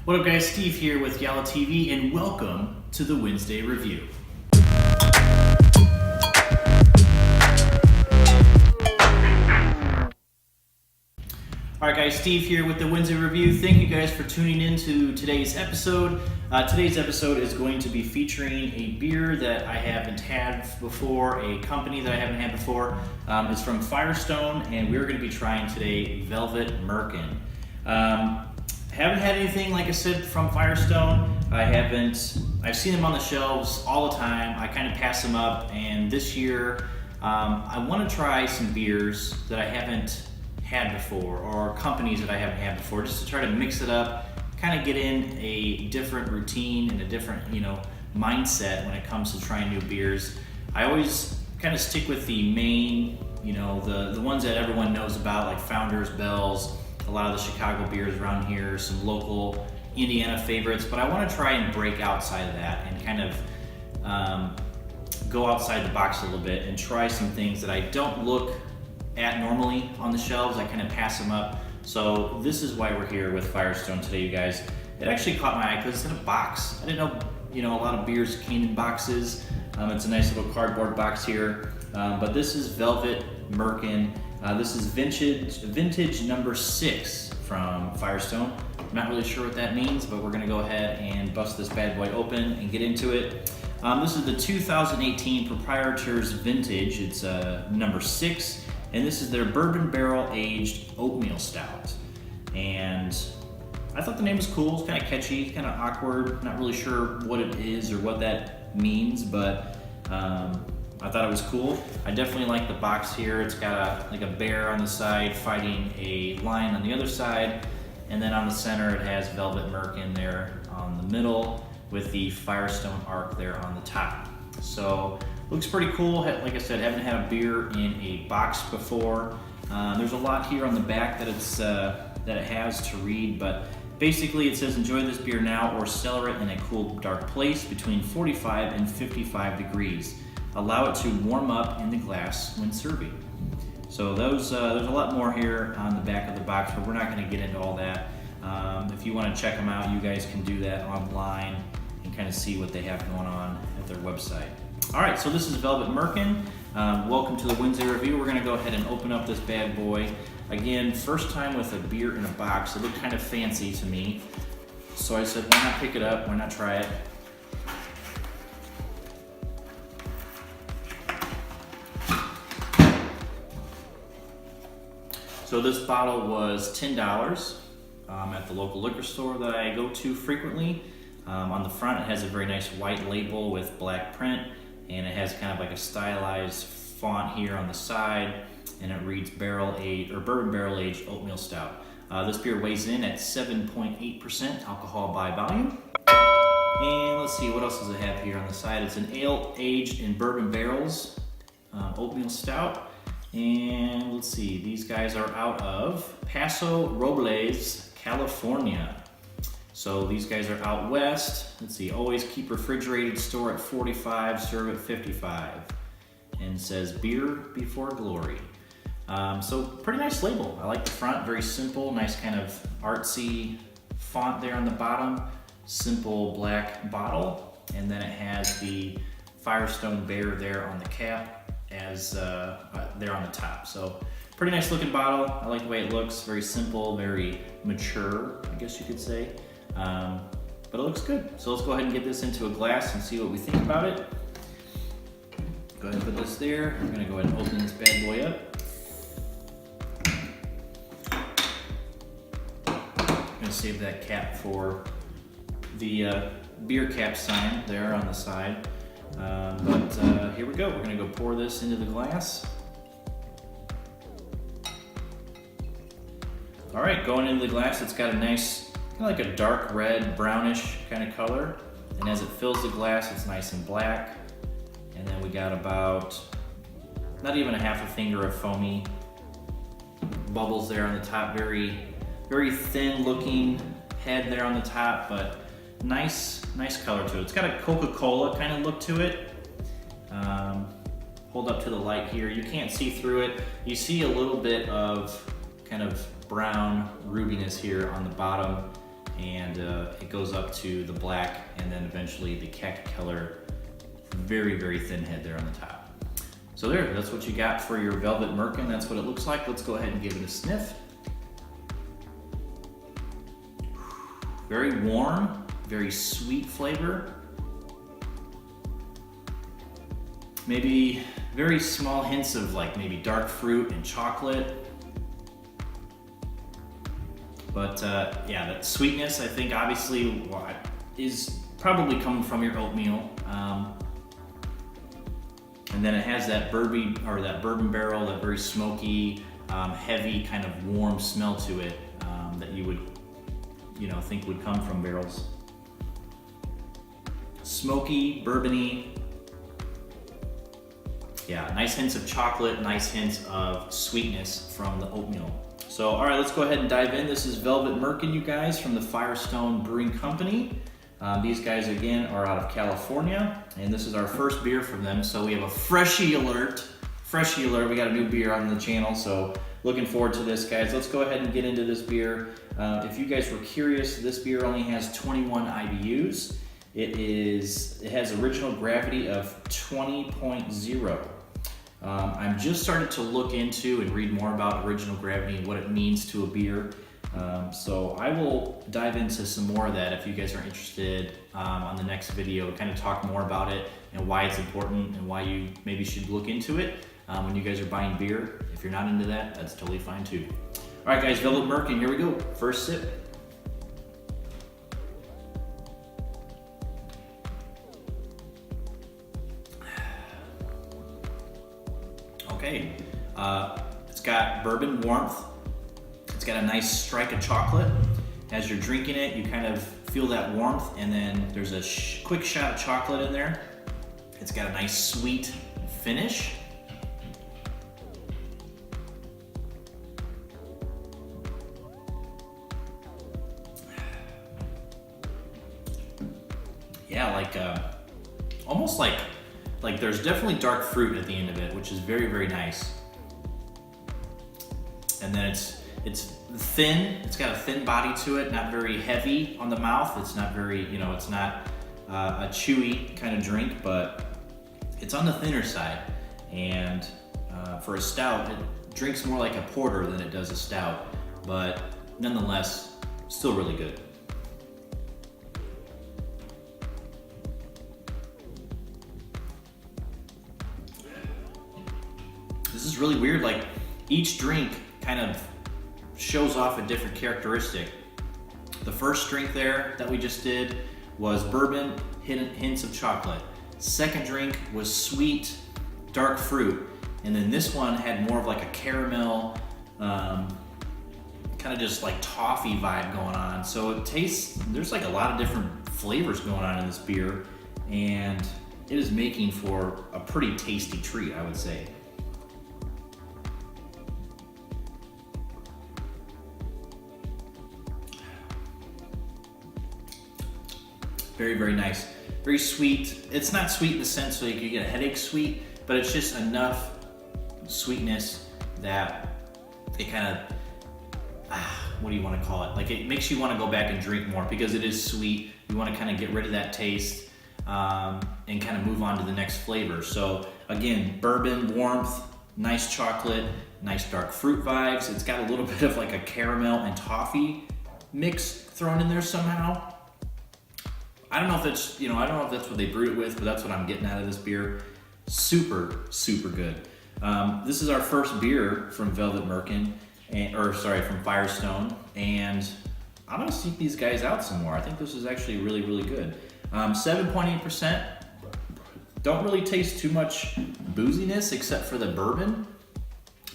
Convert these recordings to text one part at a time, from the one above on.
What up guys, Steve here with Yalla TV and welcome to the Wednesday Review. Alright guys, Steve here with the Wednesday Review. Thank you guys for tuning in to today's episode. Today's episode is going to be featuring a beer that I haven't had before, a company that I haven't had before. It's from Firestone and we're going to be trying today Velvet Merkin. Haven't had anything, like I said, from Firestone. I've seen them on the shelves all the time. I kind of pass them up, and this year I want to try some beers that I haven't had before, or companies that I haven't had before, just to try to mix it up, kind of get in a different routine and a different, mindset when it comes to trying new beers. I always kind of stick with the main, the ones that everyone knows about, like Founders, Bell's, a lot of the Chicago beers around here, some local Indiana favorites, but I want to try and break outside of that and kind of go outside the box a little bit and try some things that I don't look at normally on the shelves. I kind of pass them up. So this is why we're here with Firestone today, you guys. It actually caught my eye because it's in a box. I didn't know, a lot of beers came in boxes. It's a nice little cardboard box here, but this is Velvet Merkin. This is vintage number 6 from Firestone. I'm not really sure what that means, but we're gonna go ahead and bust this bad boy open and get into it. This is the 2018 Proprietors Vintage. It's number 6, and this is their bourbon barrel aged oatmeal stout. And I thought the name was cool. It's kind of catchy, kind of awkward. Not really sure what it is or what that means, but I thought it was cool. I definitely like the box here. It's got a bear on the side fighting a lion on the other side, and then on the center it has Velvet Merkin there on the middle with the Firestone arc there on the top. So looks pretty cool. Like I said, haven't had a beer in a box before. There's a lot here on the back that it has to read, but basically it says enjoy this beer now or cellar it in a cool dark place between 45 and 55 degrees. Allow it to warm up in the glass when serving. So there's a lot more here on the back of the box, but we're not going to get into all that. If you want to check them out, you guys can do that online and kind of see what they have going on at their website. All right, so this is Velvet Merkin. Welcome to the Wednesday Review. We're going to go ahead and open up this bad boy. Again, first time with a beer in a box. It looked kind of fancy to me. So I said, why not pick it up? Why not try it? So this bottle was $10 at the local liquor store that I go to frequently. On the front it has a very nice white label with black print, and it has kind of like a stylized font here on the side, and it reads bourbon barrel aged oatmeal stout. This beer weighs in at 7.8% alcohol by volume. And let's see, what else does it have here on the side? It's an ale aged in bourbon barrels, oatmeal stout. And let's see, these guys are out of Paso Robles, California. So these guys are out west. Let's see, always keep refrigerated, store at 45, serve at 55. And it says beer before glory. So pretty nice label. I like the front, very simple, nice kind of artsy font there on the bottom. Simple black bottle. And then it has the Firestone bear there on the cap as there on the top. So pretty nice looking bottle. I like the way it looks. Very simple, very mature, I guess you could say. But it looks good. So let's go ahead and get this into a glass and see what we think about it. Go ahead and put this there. I'm gonna go ahead and open this bad boy up. I'm gonna save that cap for the beer cap sign there on the side. But here we go. We're gonna go pour this into the glass. All right, going into the glass, it's got a nice, kind of like a dark red, brownish kind of color. And as it fills the glass, it's nice and black. And then we got about, not even a half a finger of foamy bubbles there on the top. Very, very thin looking head there on the top, but nice color to it. It's got a Coca-Cola kind of look to it. Hold up to the light here. You can't see through it. You see a little bit of kind of brown rubiness here on the bottom. and it goes up to the black, and then eventually the khaki color. Very, very thin head there on the top. So there, that's what you got for your Velvet Merkin. That's what it looks like. Let's go ahead and give it a sniff. Very warm, very sweet flavor. Maybe very small hints of like maybe dark fruit and chocolate. But yeah, that sweetness, I think obviously is probably coming from your oatmeal. And then it has that bourbon barrel, that very smoky, heavy kind of warm smell to it that you would, think would come from barrels. Smoky, bourbony. Yeah, nice hints of chocolate, nice hints of sweetness from the oatmeal. So, all right, let's go ahead and dive in. This is Velvet Merkin, you guys, from the Firestone Brewing Company. These guys, again, are out of California, and this is our first beer from them. So we have a freshie alert. We got a new beer on the channel, so looking forward to this, guys. Let's go ahead and get into this beer. If you guys were curious, this beer only has 21 IBUs. It has original gravity of 20.0. I'm just starting to look into and read more about original gravity and what it means to a beer. So I will dive into some more of that if you guys are interested on the next video, kind of talk more about it and why it's important and why you maybe should look into it when you guys are buying beer. If you're not into that, that's totally fine too. All right, guys, Velvet Merkin, here we go. First sip. Okay, it's got bourbon warmth. It's got a nice strike of chocolate. As you're drinking it, you kind of feel that warmth, and then there's a quick shot of chocolate in there. It's got a nice sweet finish. Yeah, almost like there's definitely dark fruit at the end of it, which is very, very nice. And then it's thin. It's got a thin body to it, not very heavy on the mouth. It's not very, it's not a chewy kind of drink, but it's on the thinner side. And for a stout, it drinks more like a porter than it does a stout, but nonetheless, still really good. This is really weird. Like each drink kind of shows off a different characteristic. The first drink there that we just did was bourbon, hints of chocolate. Second drink was sweet, dark fruit. And then this one had more of like a caramel, kind of just like toffee vibe going on. So it tastes, there's like a lot of different flavors going on in this beer, and it is making for a pretty tasty treat, I would say. Very, very nice. Very sweet. It's not sweet in the sense so you could get a headache sweet, but it's just enough sweetness that it kind of, what do you want to call it? Like it makes you want to go back and drink more because it is sweet. You want to kind of get rid of that taste and kind of move on to the next flavor. So again, bourbon, warmth, nice chocolate, nice dark fruit vibes. It's got a little bit of like a caramel and toffee mix thrown in there somehow. I don't know if that's, what they brewed it with, but that's what I'm getting out of this beer. Super, super good. This is our first beer from Velvet Merkin, from Firestone, and I'm gonna seek these guys out some more. I think this is actually really, really good. 7.8%. Don't really taste too much booziness except for the bourbon,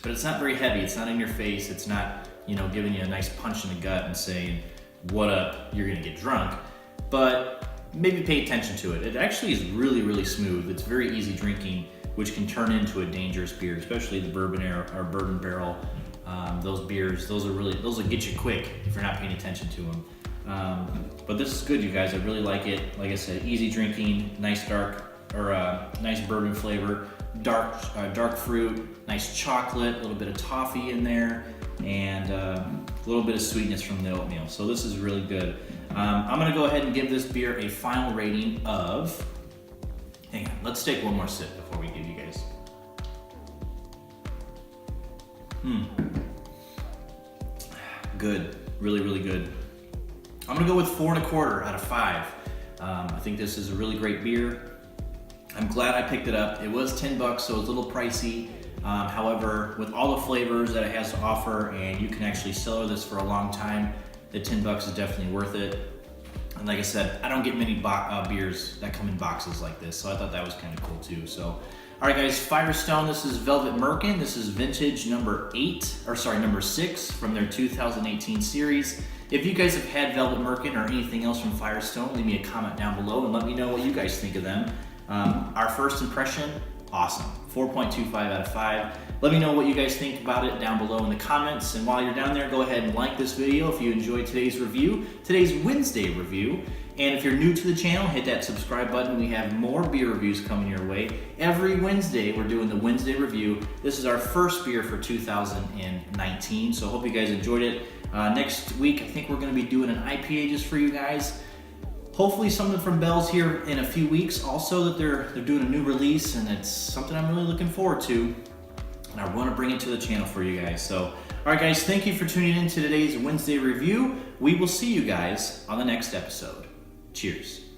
but it's not very heavy. It's not in your face. It's not, giving you a nice punch in the gut and saying, what up, you're gonna get drunk. But maybe pay attention to it. It actually is really, really smooth. It's very easy drinking, which can turn into a dangerous beer, especially the bourbon barrel. Those beers, those will get you quick if you're not paying attention to them. But this is good, you guys. I really like it. Like I said, easy drinking, nice nice bourbon flavor, dark fruit, nice chocolate, a little bit of toffee in there, and a little bit of sweetness from the oatmeal. So this is really good. I'm gonna go ahead and give this beer a final rating of, hang on, let's take one more sip before we give you guys. Good, really, really good. I'm gonna go with 4.25 out of 5. I think this is a really great beer. I'm glad I picked it up. It was $10, so it's a little pricey. However, with all the flavors that it has to offer, and you can actually cellar this for a long time, the $10 is definitely worth it. And like I said, I don't get many beers that come in boxes like this, so I thought that was kind of cool too. So, all right guys, Firestone, this is Velvet Merkin. This is vintage number 6 from their 2018 series. If you guys have had Velvet Merkin or anything else from Firestone, leave me a comment down below and let me know what you guys think of them. Our first impression, awesome. 4.25 out of 5. Let me know what you guys think about it down below in the comments. And while you're down there, go ahead and like this video if you enjoyed today's review, today's Wednesday review. And if you're new to the channel, hit that subscribe button. We have more beer reviews coming your way. Every Wednesday, we're doing the Wednesday review. This is our first beer for 2019, so I hope you guys enjoyed it. Next week, I think we're gonna be doing an IPA just for you guys. Hopefully something from Bell's here in a few weeks. Also that they're doing a new release, and it's something I'm really looking forward to. And I want to bring it to the channel for you guys. So, all right guys, thank you for tuning in to today's Wednesday review. We will see you guys on the next episode. Cheers.